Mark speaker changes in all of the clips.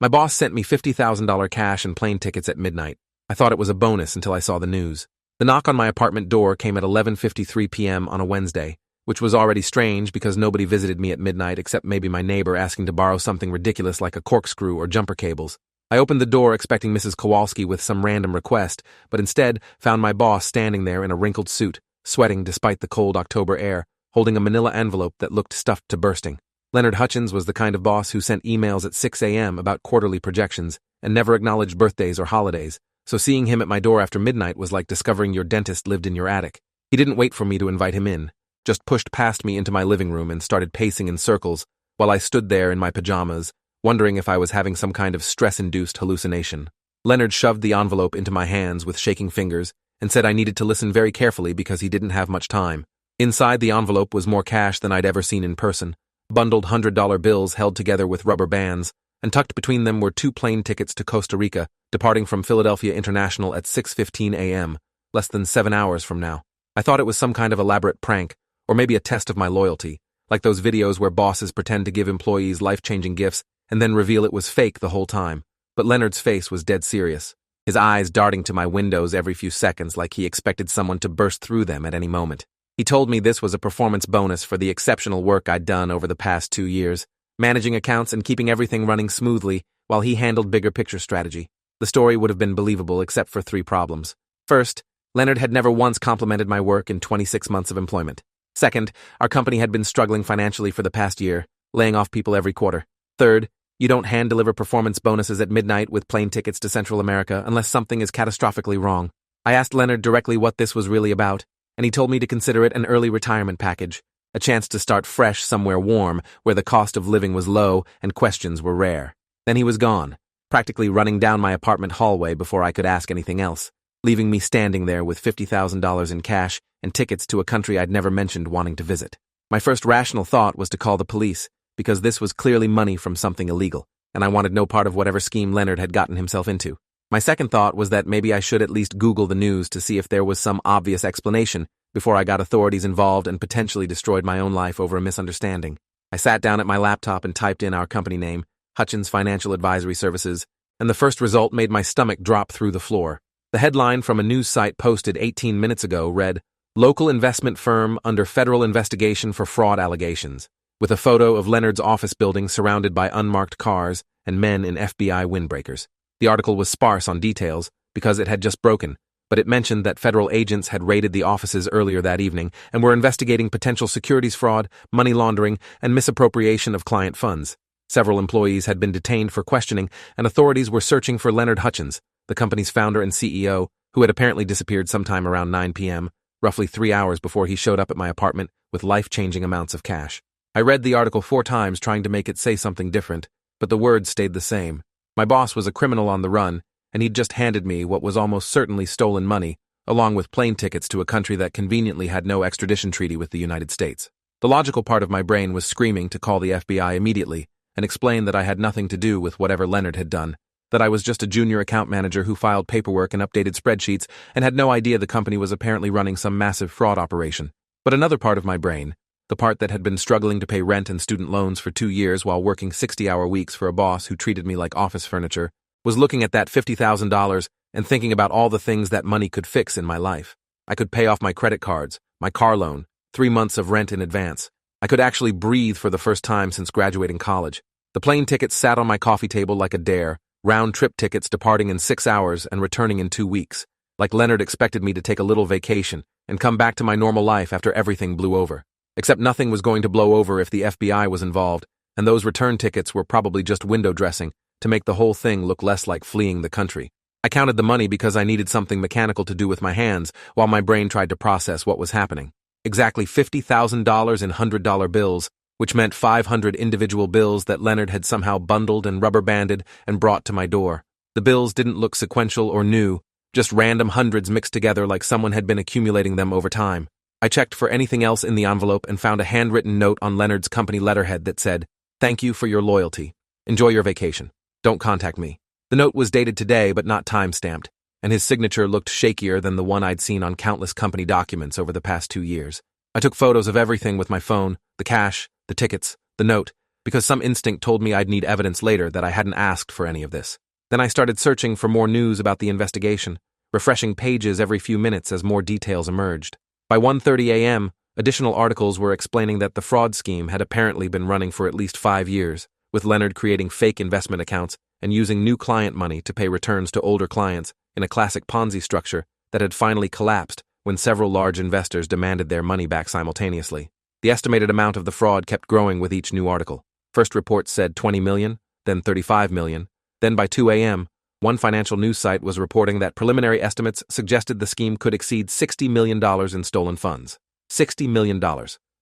Speaker 1: My boss sent me $50,000 cash and plane tickets at midnight. I thought it was a bonus until I saw the news. The knock on my apartment door came at 11:53 p.m. on a Wednesday, which was already strange because nobody visited me at midnight except maybe my neighbor asking to borrow something ridiculous like a corkscrew or jumper cables. I opened the door expecting Mrs. Kowalski with some random request, but instead found my boss standing there in a wrinkled suit, sweating despite the cold October air, holding a manila envelope that looked stuffed to bursting. Leonard Hutchins was the kind of boss who sent emails at 6 a.m. about quarterly projections and never acknowledged birthdays or holidays, so seeing him at my door after midnight was like discovering your dentist lived in your attic. He didn't wait for me to invite him in, just pushed past me into my living room and started pacing in circles while I stood there in my pajamas, wondering if I was having some kind of stress-induced hallucination. Leonard shoved the envelope into my hands with shaking fingers and said I needed to listen very carefully because he didn't have much time. Inside the envelope was more cash than I'd ever seen in person, bundled $100 bills held together with rubber bands, and tucked between them were 2 plane tickets to Costa Rica, departing from Philadelphia International at 6:15 a.m., less than 7 hours from now. I thought it was some kind of elaborate prank, or maybe a test of my loyalty, like those videos where bosses pretend to give employees life-changing gifts and then reveal it was fake the whole time. But Leonard's face was dead serious, his eyes darting to my windows every few seconds like he expected someone to burst through them at any moment. He told me this was a performance bonus for the exceptional work I'd done over the past 2 years, managing accounts and keeping everything running smoothly while he handled bigger picture strategy. The story would have been believable except for 3 problems. First, Leonard had never once complimented my work in 26 months of employment. Second, our company had been struggling financially for the past year, laying off people every quarter. Third, you don't hand-deliver performance bonuses at midnight with plane tickets to Central America unless something is catastrophically wrong. I asked Leonard directly what this was really about, and he told me to consider it an early retirement package, a chance to start fresh somewhere warm where the cost of living was low and questions were rare. Then he was gone, practically running down my apartment hallway before I could ask anything else, leaving me standing there with $50,000 in cash and tickets to a country I'd never mentioned wanting to visit. My first rational thought was to call the police, because this was clearly money from something illegal, and I wanted no part of whatever scheme Leonard had gotten himself into. My second thought was that maybe I should at least Google the news to see if there was some obvious explanation before I got authorities involved and potentially destroyed my own life over a misunderstanding. I sat down at my laptop and typed in our company name, Hutchins Financial Advisory Services, and the first result made my stomach drop through the floor. The headline from a news site posted 18 minutes ago read, "Local investment firm under federal investigation for fraud allegations," with a photo of Leonard's office building surrounded by unmarked cars and men in FBI windbreakers. The article was sparse on details because it had just broken, but it mentioned that federal agents had raided the offices earlier that evening and were investigating potential securities fraud, money laundering, and misappropriation of client funds. Several employees had been detained for questioning, and authorities were searching for Leonard Hutchins, the company's founder and CEO, who had apparently disappeared sometime around 9 p.m., roughly 3 hours before he showed up at my apartment with life-changing amounts of cash. I read the article 4 times trying to make it say something different, but the words stayed the same. My boss was a criminal on the run, and he'd just handed me what was almost certainly stolen money, along with plane tickets to a country that conveniently had no extradition treaty with the United States. The logical part of my brain was screaming to call the FBI immediately and explain that I had nothing to do with whatever Leonard had done, that I was just a junior account manager who filed paperwork and updated spreadsheets and had no idea the company was apparently running some massive fraud operation. But another part of my brain, the part that had been struggling to pay rent and student loans for 2 years while working 60-hour weeks for a boss who treated me like office furniture, was looking at that $50,000 and thinking about all the things that money could fix in my life. I could pay off my credit cards, my car loan, 3 months of rent in advance. I could actually breathe for the first time since graduating college. The plane tickets sat on my coffee table like a dare, round-trip tickets departing in 6 hours and returning in 2 weeks, like Leonard expected me to take a little vacation and come back to my normal life after everything blew over. Except nothing was going to blow over if the FBI was involved, and those return tickets were probably just window dressing to make the whole thing look less like fleeing the country. I counted the money because I needed something mechanical to do with my hands while my brain tried to process what was happening. Exactly $50,000 in $100 bills, which meant 500 individual bills that Leonard had somehow bundled and rubber-banded and brought to my door. The bills didn't look sequential or new, just random hundreds mixed together like someone had been accumulating them over time. I checked for anything else in the envelope and found a handwritten note on Leonard's company letterhead that said, "Thank you for your loyalty. Enjoy your vacation. Don't contact me." The note was dated today but not time-stamped, and his signature looked shakier than the one I'd seen on countless company documents over the past 2 years. I took photos of everything with my phone, the cash, the tickets, the note, because some instinct told me I'd need evidence later that I hadn't asked for any of this. Then I started searching for more news about the investigation, refreshing pages every few minutes as more details emerged. By 1:30 a.m., additional articles were explaining that the fraud scheme had apparently been running for at least 5 years, with Leonard creating fake investment accounts and using new client money to pay returns to older clients in a classic Ponzi structure that had finally collapsed when several large investors demanded their money back simultaneously. The estimated amount of the fraud kept growing with each new article. First reports said 20 million, then 35 million. Then by 2 a.m., one financial news site was reporting that preliminary estimates suggested the scheme could exceed $60 million in stolen funds. $60 million.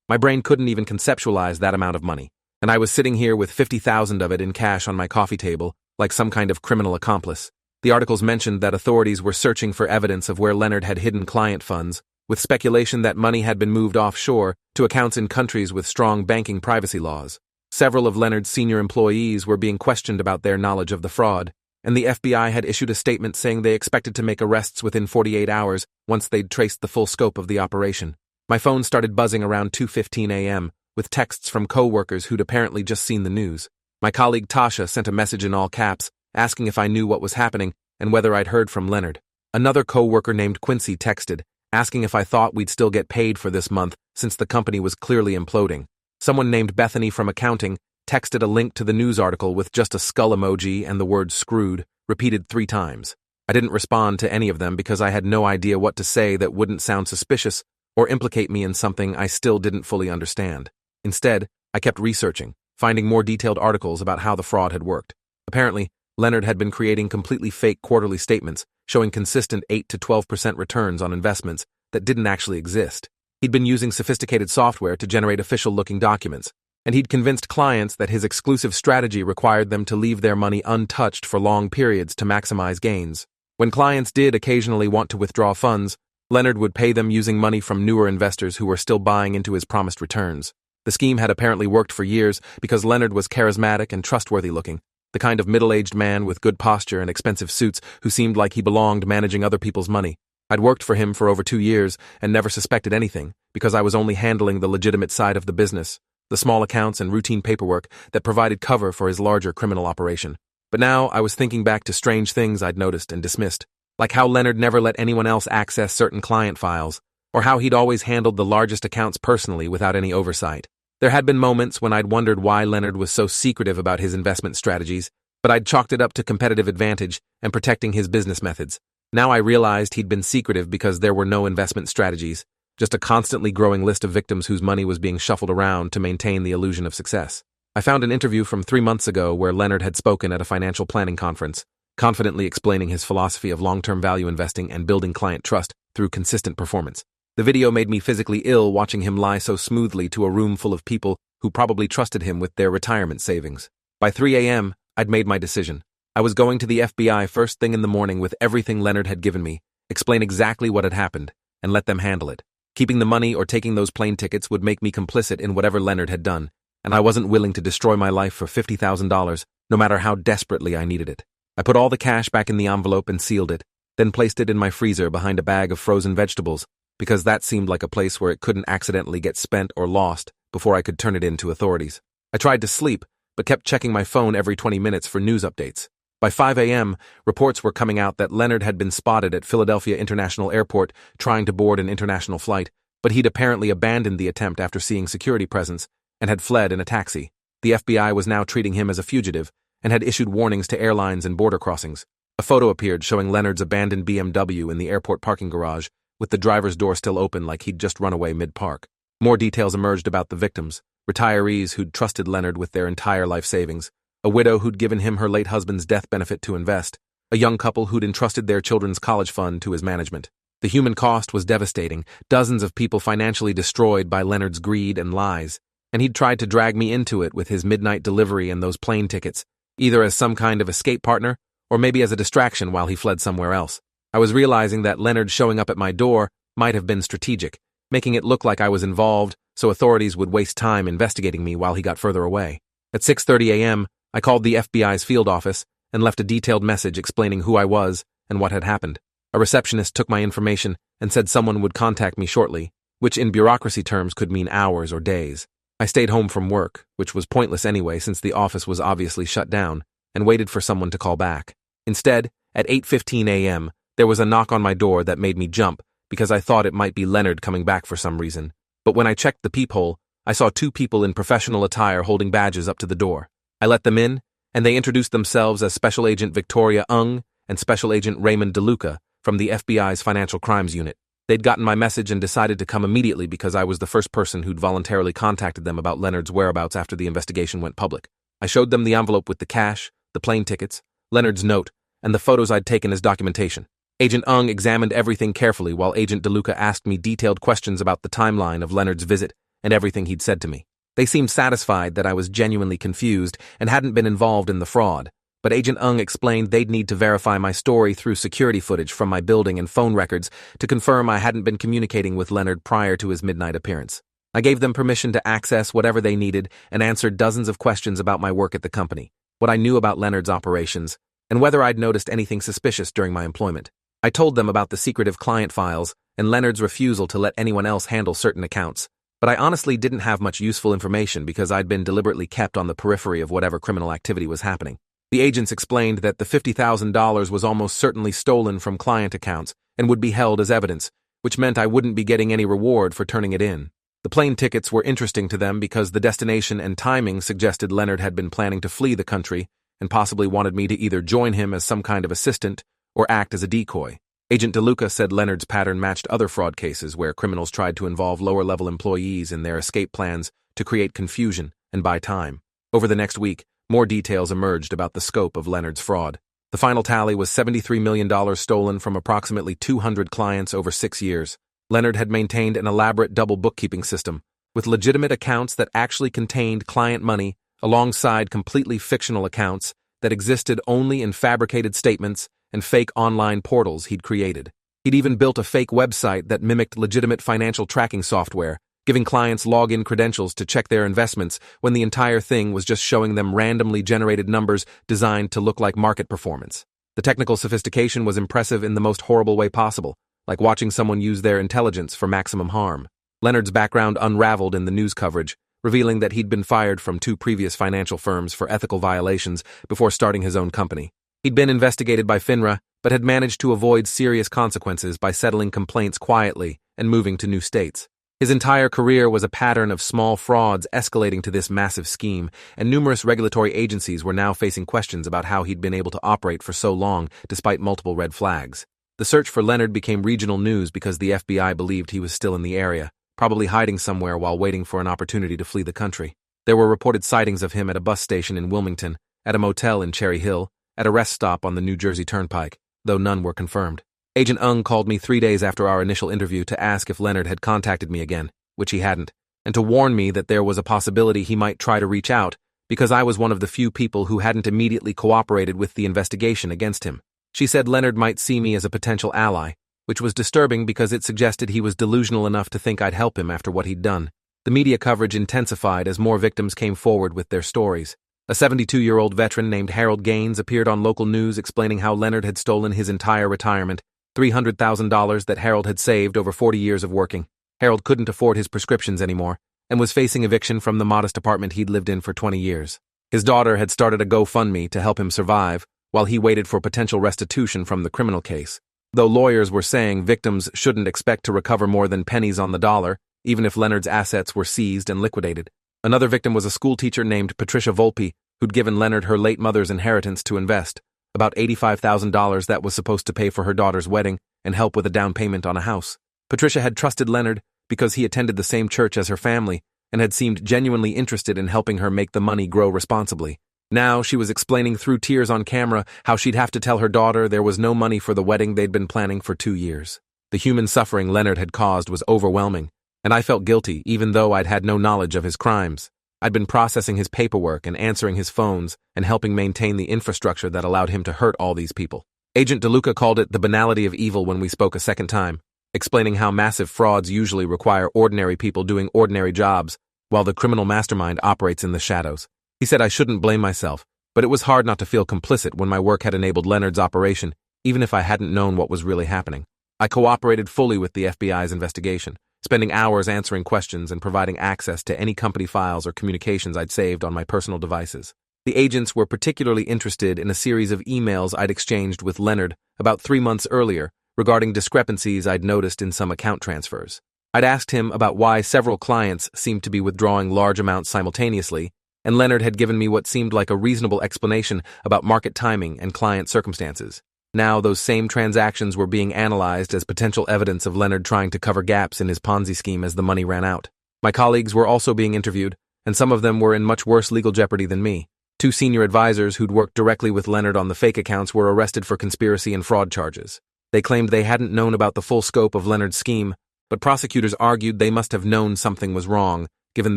Speaker 1: My brain couldn't even conceptualize that amount of money, and I was sitting here with 50,000 of it in cash on my coffee table, like some kind of criminal accomplice. The articles mentioned that authorities were searching for evidence of where Leonard had hidden client funds, with speculation that money had been moved offshore to accounts in countries with strong banking privacy laws. Several of Leonard's senior employees were being questioned about their knowledge of the fraud, and the FBI had issued a statement saying they expected to make arrests within 48 hours once they'd traced the full scope of the operation. My phone started buzzing around 2:15 a.m., with texts from co-workers who'd apparently just seen the news. My colleague Tasha sent a message in all caps, asking if I knew what was happening and whether I'd heard from Leonard. Another co-worker named Quincy texted, asking if I thought we'd still get paid for this month since the company was clearly imploding. Someone named Bethany from accounting texted a link to the news article with just a skull emoji and the word screwed, repeated 3 times. I didn't respond to any of them because I had no idea what to say that wouldn't sound suspicious or implicate me in something I still didn't fully understand. Instead, I kept researching, finding more detailed articles about how the fraud had worked. Apparently, Leonard had been creating completely fake quarterly statements showing consistent 8 to 12% returns on investments that didn't actually exist. He'd been using sophisticated software to generate official-looking documents, and he'd convinced clients that his exclusive strategy required them to leave their money untouched for long periods to maximize gains. When clients did occasionally want to withdraw funds, Leonard would pay them using money from newer investors who were still buying into his promised returns. The scheme had apparently worked for years because Leonard was charismatic and trustworthy-looking, the kind of middle-aged man with good posture and expensive suits who seemed like he belonged managing other people's money. I'd worked for him for over 2 years and never suspected anything because I was only handling the legitimate side of the business, the small accounts and routine paperwork that provided cover for his larger criminal operation. But now I was thinking back to strange things I'd noticed and dismissed, like how Leonard never let anyone else access certain client files, or how he'd always handled the largest accounts personally without any oversight. There had been moments when I'd wondered why Leonard was so secretive about his investment strategies, but I'd chalked it up to competitive advantage and protecting his business methods. Now I realized he'd been secretive because there were no investment strategies, just a constantly growing list of victims whose money was being shuffled around to maintain the illusion of success. I found an interview from 3 months ago where Leonard had spoken at a financial planning conference, confidently explaining his philosophy of long-term value investing and building client trust through consistent performance. The video made me physically ill watching him lie so smoothly to a room full of people who probably trusted him with their retirement savings. By 3 a.m., I'd made my decision. I was going to the FBI first thing in the morning with everything Leonard had given me, explain exactly what had happened, and let them handle it. Keeping the money or taking those plane tickets would make me complicit in whatever Leonard had done, and I wasn't willing to destroy my life for $50,000, no matter how desperately I needed it. I put all the cash back in the envelope and sealed it, then placed it in my freezer behind a bag of frozen vegetables, because that seemed like a place where it couldn't accidentally get spent or lost before I could turn it in to authorities. I tried to sleep, but kept checking my phone every 20 minutes for news updates. By 5 a.m., reports were coming out that Leonard had been spotted at Philadelphia International Airport trying to board an international flight, but he'd apparently abandoned the attempt after seeing security presence and had fled in a taxi. The FBI was now treating him as a fugitive and had issued warnings to airlines and border crossings. A photo appeared showing Leonard's abandoned BMW in the airport parking garage, with the driver's door still open like he'd just run away mid-park. More details emerged about the victims, retirees who'd trusted Leonard with their entire life savings, a widow who'd given him her late husband's death benefit to invest, a young couple who'd entrusted their children's college fund to his management. The human cost was devastating, dozens of people financially destroyed by Leonard's greed and lies, and he'd tried to drag me into it with his midnight delivery and those plane tickets, either as some kind of escape partner or maybe as a distraction while he fled somewhere else. I was realizing that Leonard showing up at my door might have been strategic, making it look like I was involved so authorities would waste time investigating me while he got further away. At 6:30 a.m., I called the FBI's field office and left a detailed message explaining who I was and what had happened. A receptionist took my information and said someone would contact me shortly, which in bureaucracy terms could mean hours or days. I stayed home from work, which was pointless anyway since the office was obviously shut down, and waited for someone to call back. Instead, at 8:15 a.m., there was a knock on my door that made me jump because I thought it might be Leonard coming back for some reason. But when I checked the peephole, I saw two people in professional attire holding badges up to the door. I let them in, and they introduced themselves as Special Agent Victoria Ung and Special Agent Raymond DeLuca from the FBI's Financial Crimes Unit. They'd gotten my message and decided to come immediately because I was the first person who'd voluntarily contacted them about Leonard's whereabouts after the investigation went public. I showed them the envelope with the cash, the plane tickets, Leonard's note, and the photos I'd taken as documentation. Agent Ung examined everything carefully while Agent DeLuca asked me detailed questions about the timeline of Leonard's visit and everything he'd said to me. They seemed satisfied that I was genuinely confused and hadn't been involved in the fraud, but Agent Ung explained they'd need to verify my story through security footage from my building and phone records to confirm I hadn't been communicating with Leonard prior to his midnight appearance. I gave them permission to access whatever they needed and answered dozens of questions about my work at the company, what I knew about Leonard's operations, and whether I'd noticed anything suspicious during my employment. I told them about the secretive client files and Leonard's refusal to let anyone else handle certain accounts, but I honestly didn't have much useful information because I'd been deliberately kept on the periphery of whatever criminal activity was happening. The agents explained that the $50,000 was almost certainly stolen from client accounts and would be held as evidence, which meant I wouldn't be getting any reward for turning it in. The plane tickets were interesting to them because the destination and timing suggested Leonard had been planning to flee the country and possibly wanted me to either join him as some kind of assistant or act as a decoy. Agent DeLuca said Leonard's pattern matched other fraud cases where criminals tried to involve lower-level employees in their escape plans to create confusion and buy time. Over the next week, more details emerged about the scope of Leonard's fraud. The final tally was $73 million stolen from approximately 200 clients over 6 years. Leonard had maintained an elaborate double bookkeeping system, with legitimate accounts that actually contained client money alongside completely fictional accounts that existed only in fabricated statements and fake online portals he'd created. He'd even built a fake website that mimicked legitimate financial tracking software, giving clients login credentials to check their investments when the entire thing was just showing them randomly generated numbers designed to look like market performance. The technical sophistication was impressive in the most horrible way possible, like watching someone use their intelligence for maximum harm. Leonard's background unraveled in the news coverage, revealing that he'd been fired from 2 previous financial firms for ethical violations before starting his own company. He'd been investigated by FINRA, but had managed to avoid serious consequences by settling complaints quietly and moving to new states. His entire career was a pattern of small frauds escalating to this massive scheme, and numerous regulatory agencies were now facing questions about how he'd been able to operate for so long despite multiple red flags. The search for Leonard became regional news because the FBI believed he was still in the area, probably hiding somewhere while waiting for an opportunity to flee the country. There were reported sightings of him at a bus station in Wilmington, at a motel in Cherry Hill, at a rest stop on the New Jersey Turnpike, though none were confirmed. Agent Ung called me 3 days after our initial interview to ask if Leonard had contacted me again, which he hadn't, and to warn me that there was a possibility he might try to reach out because I was one of the few people who hadn't immediately cooperated with the investigation against him. She said Leonard might see me as a potential ally, which was disturbing because it suggested he was delusional enough to think I'd help him after what he'd done. The media coverage intensified as more victims came forward with their stories. A 72-year-old veteran named Harold Gaines appeared on local news explaining how Leonard had stolen his entire retirement, $300,000 that Harold had saved over 40 years of working. Harold couldn't afford his prescriptions anymore and was facing eviction from the modest apartment he'd lived in for 20 years. His daughter had started a GoFundMe to help him survive while he waited for potential restitution from the criminal case, though lawyers were saying victims shouldn't expect to recover more than pennies on the dollar, even if Leonard's assets were seized and liquidated. Another victim was a schoolteacher named Patricia Volpe, who'd given Leonard her late mother's inheritance to invest, about $85,000 that was supposed to pay for her daughter's wedding and help with a down payment on a house. Patricia had trusted Leonard because he attended the same church as her family and had seemed genuinely interested in helping her make the money grow responsibly. Now she was explaining through tears on camera how she'd have to tell her daughter there was no money for the wedding they'd been planning for 2 years. The human suffering Leonard had caused was overwhelming, and I felt guilty even though I'd had no knowledge of his crimes. I'd been processing his paperwork and answering his phones and helping maintain the infrastructure that allowed him to hurt all these people. Agent DeLuca called it the banality of evil when we spoke a second time, explaining how massive frauds usually require ordinary people doing ordinary jobs, while the criminal mastermind operates in the shadows. He said I shouldn't blame myself, but it was hard not to feel complicit when my work had enabled Leonard's operation, even if I hadn't known what was really happening. I cooperated fully with the FBI's investigation, spending hours answering questions and providing access to any company files or communications I'd saved on my personal devices. The agents were particularly interested in a series of emails I'd exchanged with Leonard about 3 months earlier regarding discrepancies I'd noticed in some account transfers. I'd asked him about why several clients seemed to be withdrawing large amounts simultaneously, and Leonard had given me what seemed like a reasonable explanation about market timing and client circumstances. Now, those same transactions were being analyzed as potential evidence of Leonard trying to cover gaps in his Ponzi scheme as the money ran out. My colleagues were also being interviewed, and some of them were in much worse legal jeopardy than me. 2 senior advisors who'd worked directly with Leonard on the fake accounts were arrested for conspiracy and fraud charges. They claimed they hadn't known about the full scope of Leonard's scheme, but prosecutors argued they must have known something was wrong, given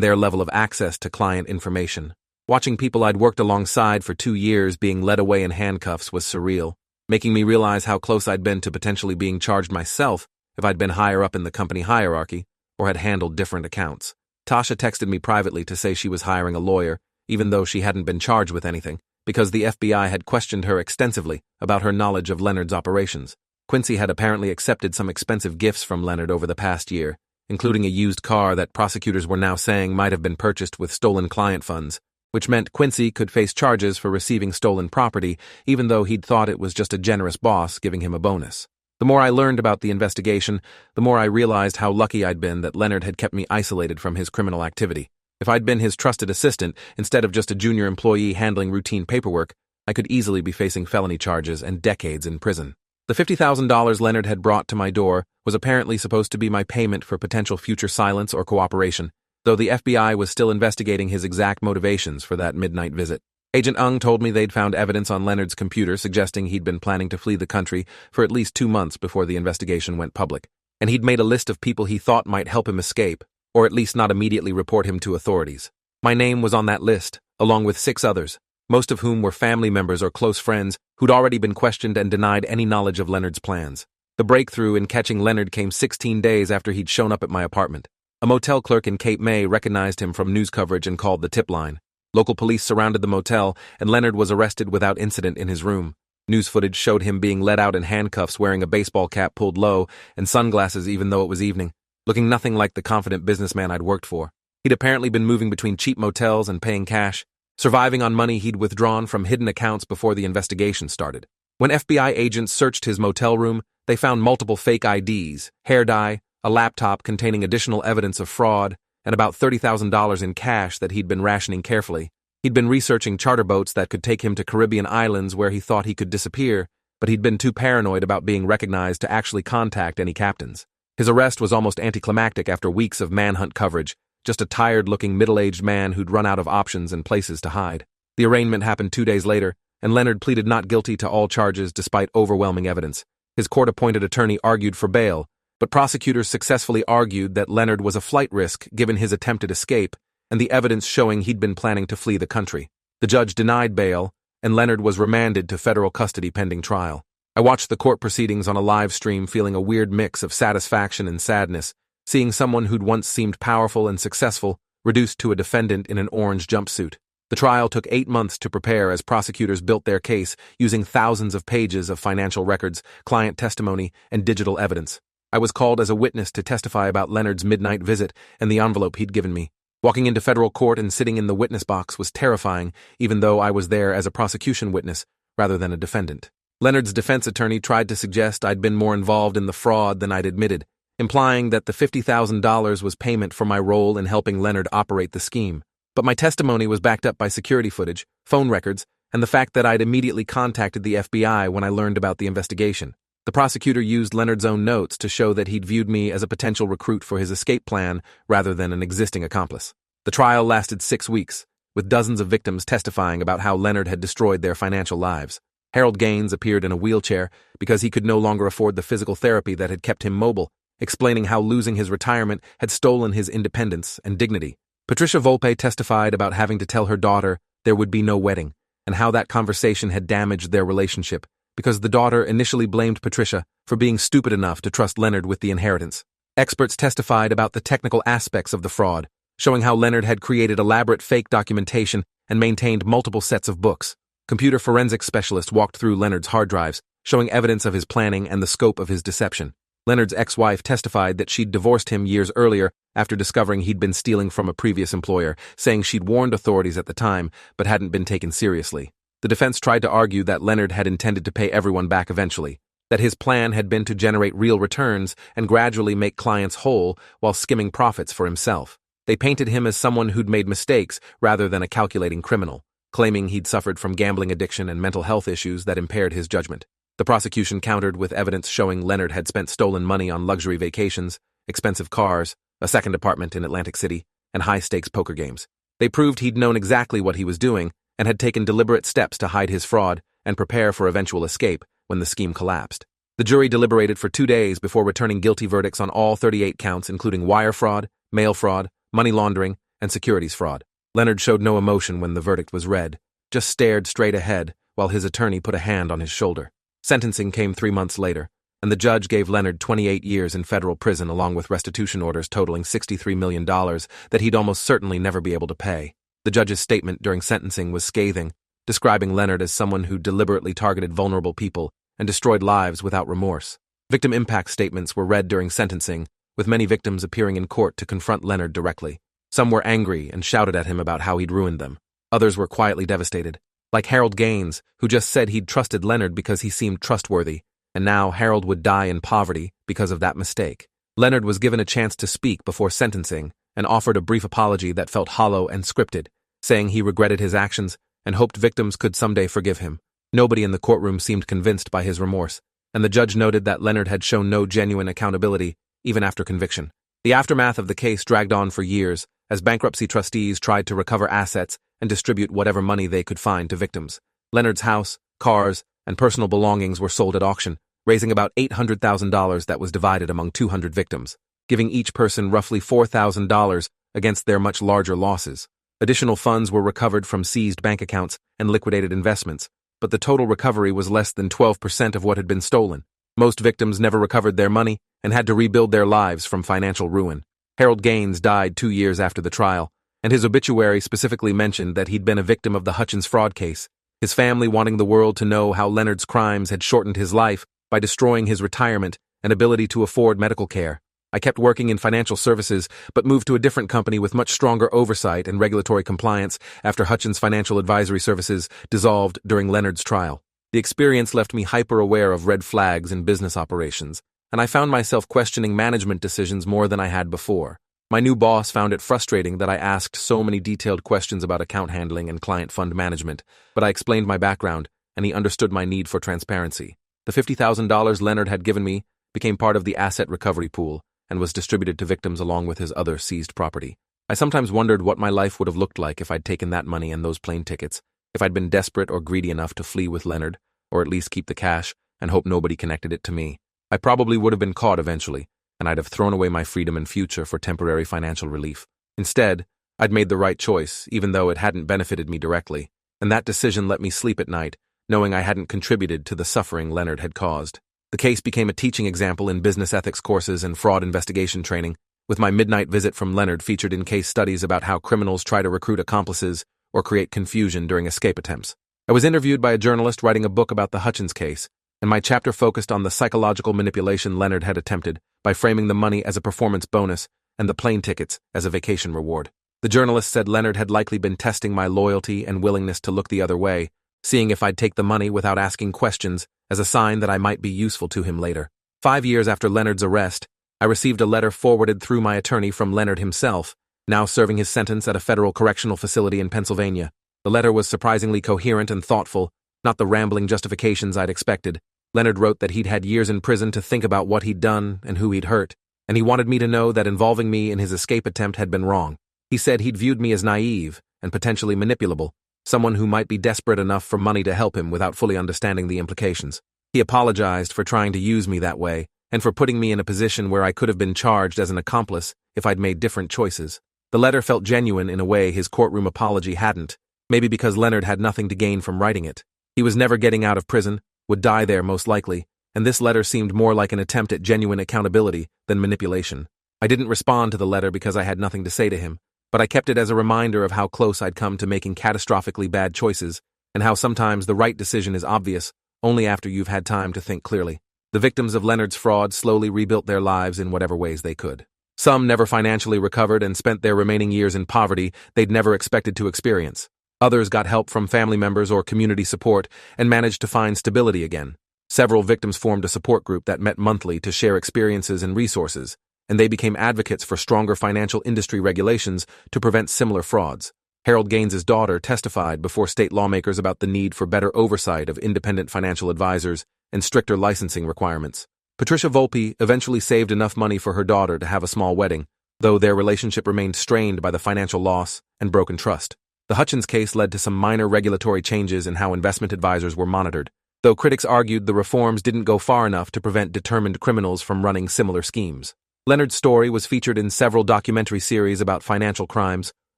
Speaker 1: their level of access to client information. Watching people I'd worked alongside for 2 years being led away in handcuffs was surreal, making me realize how close I'd been to potentially being charged myself if I'd been higher up in the company hierarchy or had handled different accounts. Tasha texted me privately to say she was hiring a lawyer, even though she hadn't been charged with anything, because the FBI had questioned her extensively about her knowledge of Leonard's operations. Quincy had apparently accepted some expensive gifts from Leonard over the past year, including a used car that prosecutors were now saying might have been purchased with stolen client funds, which meant Quincy could face charges for receiving stolen property, even though he'd thought it was just a generous boss giving him a bonus. The more I learned about the investigation, the more I realized how lucky I'd been that Leonard had kept me isolated from his criminal activity. If I'd been his trusted assistant instead of just a junior employee handling routine paperwork, I could easily be facing felony charges and decades in prison. The $50,000 Leonard had brought to my door was apparently supposed to be my payment for potential future silence or cooperation, though the FBI was still investigating his exact motivations for that midnight visit. Agent Ung told me they'd found evidence on Leonard's computer suggesting he'd been planning to flee the country for at least 2 months before the investigation went public, and he'd made a list of people he thought might help him escape, or at least not immediately report him to authorities. My name was on that list, along with 6 others, most of whom were family members or close friends who'd already been questioned and denied any knowledge of Leonard's plans. The breakthrough in catching Leonard came 16 days after he'd shown up at my apartment. A motel clerk in Cape May recognized him from news coverage and called the tip line. Local police surrounded the motel, and Leonard was arrested without incident in his room. News footage showed him being led out in handcuffs wearing a baseball cap pulled low and sunglasses even though it was evening, looking nothing like the confident businessman I'd worked for. He'd apparently been moving between cheap motels and paying cash, surviving on money he'd withdrawn from hidden accounts before the investigation started. When FBI agents searched his motel room, they found multiple fake IDs, hair dye, a laptop containing additional evidence of fraud, and about $30,000 in cash that he'd been rationing carefully. He'd been researching charter boats that could take him to Caribbean islands where he thought he could disappear, but he'd been too paranoid about being recognized to actually contact any captains. His arrest was almost anticlimactic after weeks of manhunt coverage, just a tired-looking middle-aged man who'd run out of options and places to hide. The arraignment happened 2 days later, and Leonard pleaded not guilty to all charges despite overwhelming evidence. His court-appointed attorney argued for bail, but prosecutors successfully argued that Leonard was a flight risk given his attempted escape and the evidence showing he'd been planning to flee the country. The judge denied bail, and Leonard was remanded to federal custody pending trial. I watched the court proceedings on a live stream feeling a weird mix of satisfaction and sadness, seeing someone who'd once seemed powerful and successful reduced to a defendant in an orange jumpsuit. The trial took 8 months to prepare as prosecutors built their case using thousands of pages of financial records, client testimony, and digital evidence. I was called as a witness to testify about Leonard's midnight visit and the envelope he'd given me. Walking into federal court and sitting in the witness box was terrifying, even though I was there as a prosecution witness rather than a defendant. Leonard's defense attorney tried to suggest I'd been more involved in the fraud than I'd admitted, implying that the $50,000 was payment for my role in helping Leonard operate the scheme. But my testimony was backed up by security footage, phone records, and the fact that I'd immediately contacted the FBI when I learned about the investigation. The prosecutor used Leonard's own notes to show that he'd viewed me as a potential recruit for his escape plan rather than an existing accomplice. The trial lasted 6 weeks, with dozens of victims testifying about how Leonard had destroyed their financial lives. Harold Gaines appeared in a wheelchair because he could no longer afford the physical therapy that had kept him mobile, explaining how losing his retirement had stolen his independence and dignity. Patricia Volpe testified about having to tell her daughter there would be no wedding, and how that conversation had damaged their relationship, because the daughter initially blamed Patricia for being stupid enough to trust Leonard with the inheritance. Experts testified about the technical aspects of the fraud, showing how Leonard had created elaborate fake documentation and maintained multiple sets of books. Computer forensics specialists walked through Leonard's hard drives, showing evidence of his planning and the scope of his deception. Leonard's ex-wife testified that she'd divorced him years earlier after discovering he'd been stealing from a previous employer, saying she'd warned authorities at the time but hadn't been taken seriously. The defense tried to argue that Leonard had intended to pay everyone back eventually, that his plan had been to generate real returns and gradually make clients whole while skimming profits for himself. They painted him as someone who'd made mistakes rather than a calculating criminal, claiming he'd suffered from gambling addiction and mental health issues that impaired his judgment. The prosecution countered with evidence showing Leonard had spent stolen money on luxury vacations, expensive cars, a second apartment in Atlantic City, and high-stakes poker games. They proved he'd known exactly what he was doing and had taken deliberate steps to hide his fraud and prepare for eventual escape when the scheme collapsed. The jury deliberated for 2 days before returning guilty verdicts on all 38 counts, including wire fraud, mail fraud, money laundering, and securities fraud. Leonard showed no emotion when the verdict was read, just stared straight ahead while his attorney put a hand on his shoulder. Sentencing came 3 months later, and the judge gave Leonard 28 years in federal prison along with restitution orders totaling $63 million that he'd almost certainly never be able to pay. The judge's statement during sentencing was scathing, describing Leonard as someone who deliberately targeted vulnerable people and destroyed lives without remorse. Victim impact statements were read during sentencing, with many victims appearing in court to confront Leonard directly. Some were angry and shouted at him about how he'd ruined them. Others were quietly devastated, like Harold Gaines, who just said he'd trusted Leonard because he seemed trustworthy, and now Harold would die in poverty because of that mistake. Leonard was given a chance to speak before sentencing and offered a brief apology that felt hollow and scripted, saying he regretted his actions and hoped victims could someday forgive him. Nobody in the courtroom seemed convinced by his remorse, and the judge noted that Leonard had shown no genuine accountability, even after conviction. The aftermath of the case dragged on for years, as bankruptcy trustees tried to recover assets and distribute whatever money they could find to victims. Leonard's house, cars, and personal belongings were sold at auction, raising about $800,000 that was divided among 200 victims, giving each person roughly $4,000 against their much larger losses. Additional funds were recovered from seized bank accounts and liquidated investments, but the total recovery was less than 12% of what had been stolen. Most victims never recovered their money and had to rebuild their lives from financial ruin. Harold Gaines died 2 years after the trial, and his obituary specifically mentioned that he'd been a victim of the Hutchins fraud case, his family wanting the world to know how Leonard's crimes had shortened his life by destroying his retirement and ability to afford medical care. I kept working in financial services, but moved to a different company with much stronger oversight and regulatory compliance after Hutchins Financial Advisory Services dissolved during Leonard's trial. The experience left me hyper-aware of red flags in business operations, and I found myself questioning management decisions more than I had before. My new boss found it frustrating that I asked so many detailed questions about account handling and client fund management, but I explained my background, and he understood my need for transparency. The $50,000 Leonard had given me became part of the asset recovery pool and was distributed to victims along with his other seized property. I sometimes wondered what my life would have looked like if I'd taken that money and those plane tickets, if I'd been desperate or greedy enough to flee with Leonard, or at least keep the cash and hope nobody connected it to me. I probably would have been caught eventually, and I'd have thrown away my freedom and future for temporary financial relief. Instead, I'd made the right choice, even though it hadn't benefited me directly, and that decision let me sleep at night, knowing I hadn't contributed to the suffering Leonard had caused. The case became a teaching example in business ethics courses and fraud investigation training, with my midnight visit from Leonard featured in case studies about how criminals try to recruit accomplices or create confusion during escape attempts. I was interviewed by a journalist writing a book about the Hutchins case, and my chapter focused on the psychological manipulation Leonard had attempted by framing the money as a performance bonus and the plane tickets as a vacation reward. The journalist said Leonard had likely been testing my loyalty and willingness to look the other way, seeing if I'd take the money without asking questions as a sign that I might be useful to him later. 5 years after Leonard's arrest, I received a letter forwarded through my attorney from Leonard himself, now serving his sentence at a federal correctional facility in Pennsylvania. The letter was surprisingly coherent and thoughtful, not the rambling justifications I'd expected. Leonard wrote that he'd had years in prison to think about what he'd done and who he'd hurt, and he wanted me to know that involving me in his escape attempt had been wrong. He said he'd viewed me as naive and potentially manipulable, someone who might be desperate enough for money to help him without fully understanding the implications. He apologized for trying to use me that way, and for putting me in a position where I could have been charged as an accomplice if I'd made different choices. The letter felt genuine in a way his courtroom apology hadn't, maybe because Leonard had nothing to gain from writing it. He was never getting out of prison, would die there most likely, and this letter seemed more like an attempt at genuine accountability than manipulation. I didn't respond to the letter because I had nothing to say to him, but I kept it as a reminder of how close I'd come to making catastrophically bad choices, and how sometimes the right decision is obvious only after you've had time to think clearly. The victims of Leonard's fraud slowly rebuilt their lives in whatever ways they could. Some never financially recovered and spent their remaining years in poverty they'd never expected to experience. Others got help from family members or community support and managed to find stability again. Several victims formed a support group that met monthly to share experiences and resources, and they became advocates for stronger financial industry regulations to prevent similar frauds. Harold Gaines's daughter testified before state lawmakers about the need for better oversight of independent financial advisors and stricter licensing requirements. Patricia Volpe eventually saved enough money for her daughter to have a small wedding, though their relationship remained strained by the financial loss and broken trust. The Hutchins case led to some minor regulatory changes in how investment advisors were monitored, though critics argued the reforms didn't go far enough to prevent determined criminals from running similar schemes. Leonard's story was featured in several documentary series about financial crimes,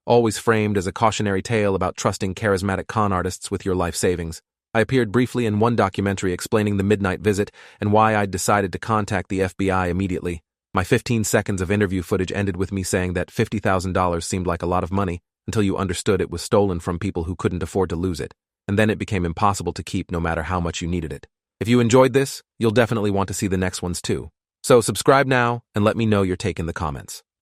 Speaker 1: always framed as a cautionary tale about trusting charismatic con artists with your life savings. I appeared briefly in one documentary explaining the midnight visit and why I'd decided to contact the FBI immediately. My 15 seconds of interview footage ended with me saying that $50,000 seemed like a lot of money until you understood it was stolen from people who couldn't afford to lose it, and then it became impossible to keep no matter how much you needed it. If you enjoyed this, you'll definitely want to see the next ones too. So subscribe now and let me know your take in the comments.